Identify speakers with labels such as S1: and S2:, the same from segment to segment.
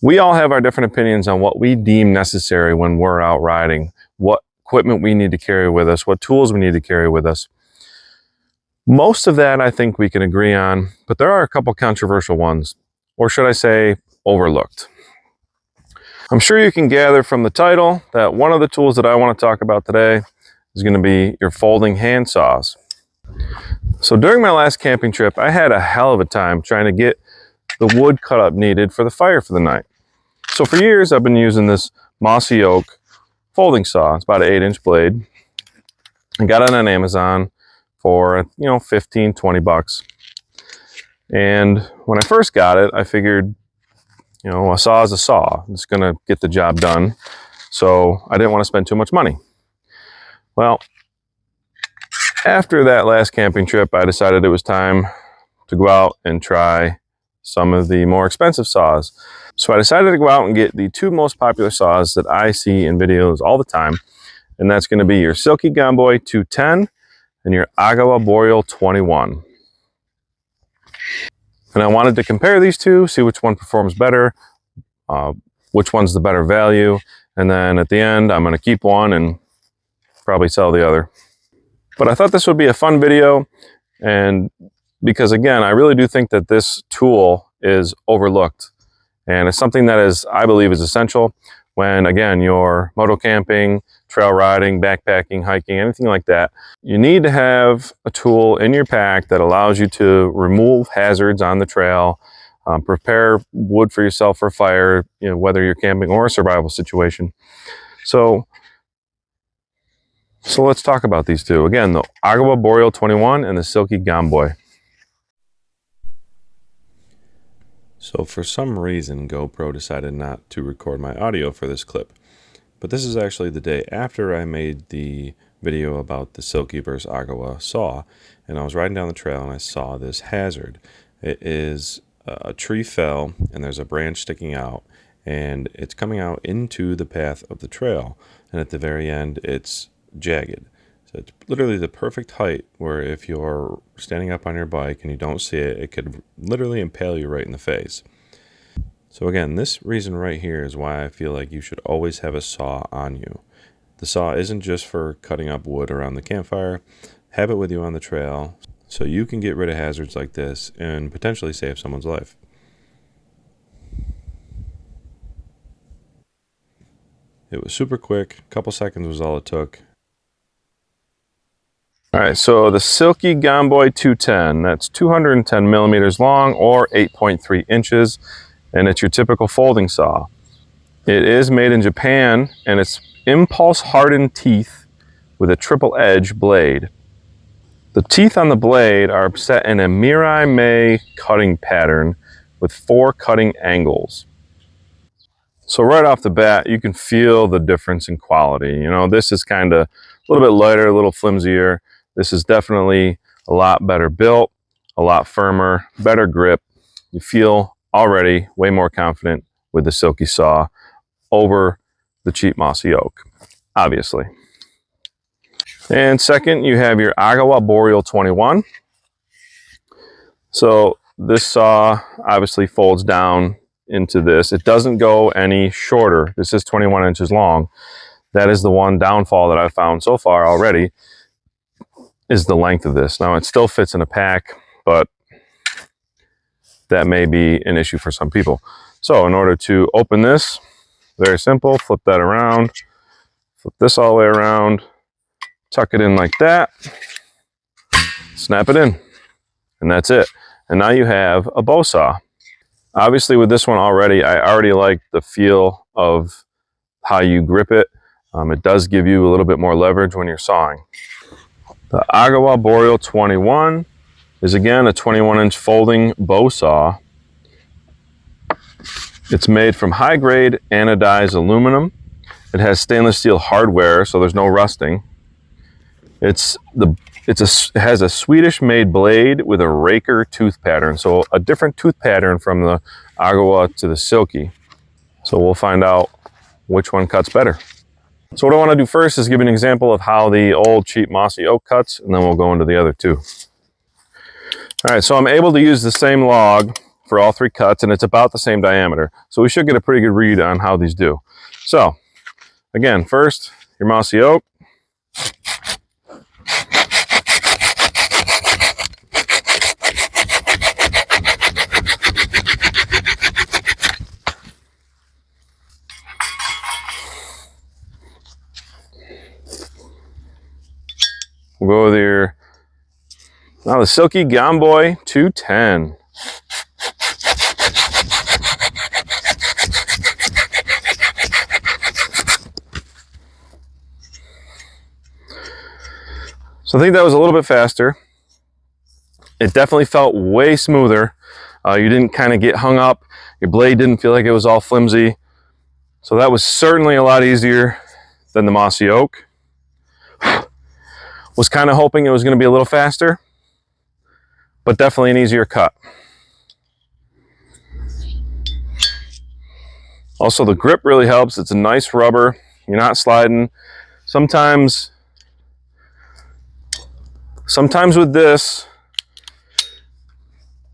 S1: We all have our different opinions on what we deem necessary when we're out riding, what equipment we need to carry with us, what tools we need to carry with us. Most of that I think we can agree on, but there are a couple controversial ones, or should I say overlooked. I'm sure you can gather from the title that one of the tools that I want to talk about today is going to be your folding hand saws. So during my last camping trip, I had a hell of a time trying to get the wood cut up needed for the fire for the night. So for years, I've been using this mossy oak folding saw. It's about an 8-inch blade. I got it on Amazon for, 15, 20 bucks. And when I first got it, I figured, a saw is a saw. It's gonna get the job done. So I didn't want to spend too much money. Well, after that last camping trip, I decided it was time to go out and try some of the more expensive saws. So I decided to go out and get the two most popular saws that I see in videos all the time. And that's going to be your Silky Gomboy 210 and your Agawa Boreal 21. And I wanted to compare these two, see which one performs better, which one's the better value. And then at the end, I'm going to keep one and probably sell the other. But I thought this would be a fun video, and because again, I really do think that this tool is overlooked, and it's something that I believe is essential when, again, you're moto camping, trail riding, backpacking, hiking, anything like that. You need to have a tool in your pack that allows you to remove hazards on the trail, prepare wood for yourself for fire, whether you're camping or a survival situation. So let's talk about these two. Again, the Agawa Boreal 21 and the Silky Gomboy. So for some reason, GoPro decided not to record my audio for this clip. But this is actually the day after I made the video about the Silky vs Agawa saw. And I was riding down the trail and I saw this hazard. It is a tree fell and there's a branch sticking out. And it's coming out into the path of the trail. And at the very end, it's jagged. So it's literally the perfect height where if you're standing up on your bike and you don't see it, it could literally impale you right in the face. So again, this reason right here is why I feel like you should always have a saw on you. The saw isn't just for cutting up wood around the campfire. Have it with you on the trail so you can get rid of hazards like this and potentially save someone's life. It was super quick, a couple seconds was all it took. All right, so the Silky Gomboy 210, that's 210 millimeters long or 8.3 inches, and it's your typical folding saw. It is made in Japan, and it's impulse hardened teeth with a triple edge blade. The teeth on the blade are set in a Mirai Mei cutting pattern with 4 cutting angles. So right off the bat, you can feel the difference in quality. This is kind of a little bit lighter, a little flimsier. This is definitely a lot better built, a lot firmer, better grip. You feel already way more confident with the Silky saw over the cheap mossy oak, obviously. And second, you have your Agawa Boreal 21. So this saw obviously folds down into this. It doesn't go any shorter. This is 21 inches long. That is the one downfall that I've found so far already, is the length of this. Now it still fits in a pack, but that may be an issue for some people. So in order to open this, very simple, flip that around, flip this all the way around, tuck it in like that, snap it in, and that's it. And now you have a bow saw. Obviously with this one I already like the feel of how you grip it. It does give you a little bit more leverage when you're sawing. The Agawa Boreal 21 is again a 21-inch folding bow saw. It's made from high-grade anodized aluminum. It has stainless steel hardware, so there's no rusting. It has a Swedish-made blade with a raker tooth pattern, so a different tooth pattern from the Agawa to the Silky. So we'll find out which one cuts better. So what I want to do first is give an example of how the old cheap mossy oak cuts, and then we'll go into the other two. All right, so I'm able to use the same log for all 3 cuts, and it's about the same diameter. So we should get a pretty good read on how these do. So again, first, your mossy oak. We'll go with your, now the Silky Gomboy 210. So I think that was a little bit faster. It definitely felt way smoother. You didn't kind of get hung up. Your blade didn't feel like it was all flimsy. So that was certainly a lot easier than the mossy oak. Was kind of hoping it was going to be a little faster, but definitely an easier cut. Also, the grip really helps. It's a nice rubber. You're not sliding. Sometimes with this,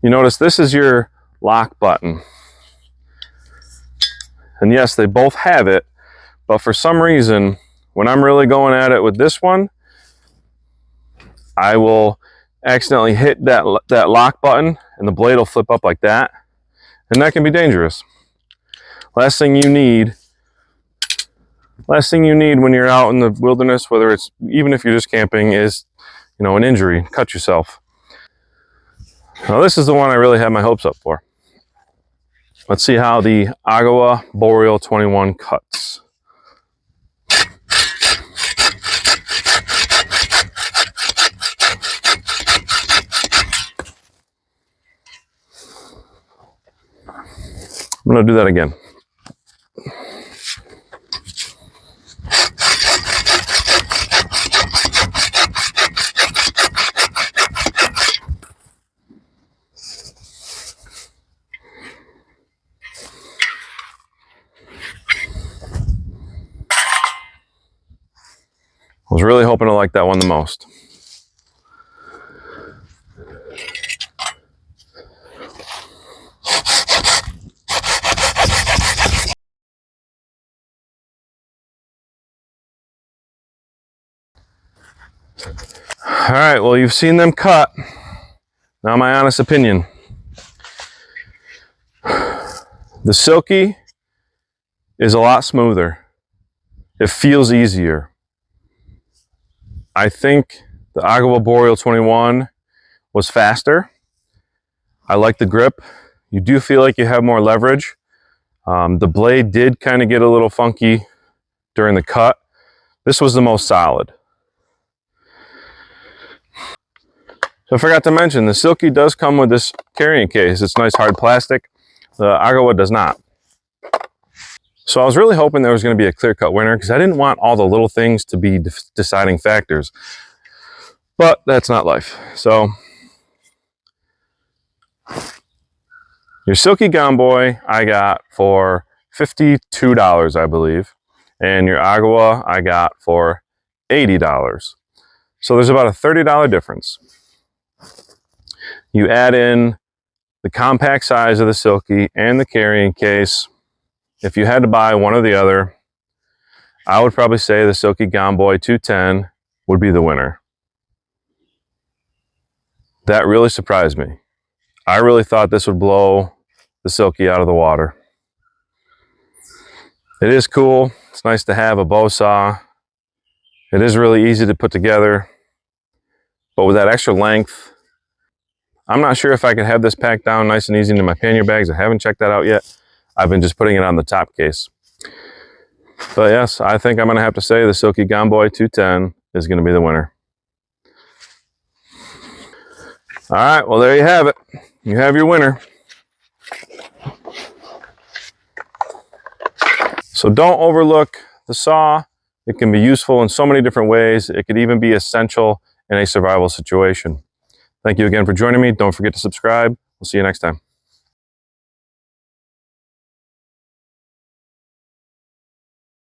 S1: you notice this is your lock button. And yes, they both have it, but for some reason, when I'm really going at it with this one, I will accidentally hit that lock button and the blade will flip up like that. And that can be dangerous. Last thing you need when you're out in the wilderness, whether it's, even if you're just camping, is, you know, an injury. Cut yourself. Now this is the one I really had my hopes up for. Let's see how the Agawa Boreal 21 cuts. I'm going to do that again. I was really hoping to like that one the most. All right, well, you've seen them cut. Now my honest opinion. The Silky is a lot smoother. It feels easier. I think the Agawa Boreal 21 was faster. I like the grip. You do feel like you have more leverage. The blade did kind of get a little funky during the cut. This was the most solid. So I forgot to mention, the Silky does come with this carrying case. It's nice hard plastic. The Agawa does not. So I was really hoping there was going to be a clear-cut winner because I didn't want all the little things to be deciding factors. But that's not life. So your Silky Gomboy I got for $52, I believe. And your Agawa I got for $80. So there's about a $30 difference. You add in the compact size of the Silky and the carrying case. If you had to buy one or the other, I would probably say the Silky Gomboy 210 would be the winner. That really surprised me. I really thought this would blow the Silky out of the water. It is cool. It's nice to have a bow saw. It is really easy to put together. But with that extra length, I'm not sure if I could have this packed down nice and easy into my pannier bags. I haven't checked that out yet. I've been just putting it on the top case. But yes, I think I'm going to have to say the Silky Gomboy 210 is going to be the winner. All right, well, there you have it. You have your winner. So don't overlook the saw. It can be useful in so many different ways. It could even be essential in a survival situation. Thank you again for joining me. Don't forget to subscribe. We'll see you next time.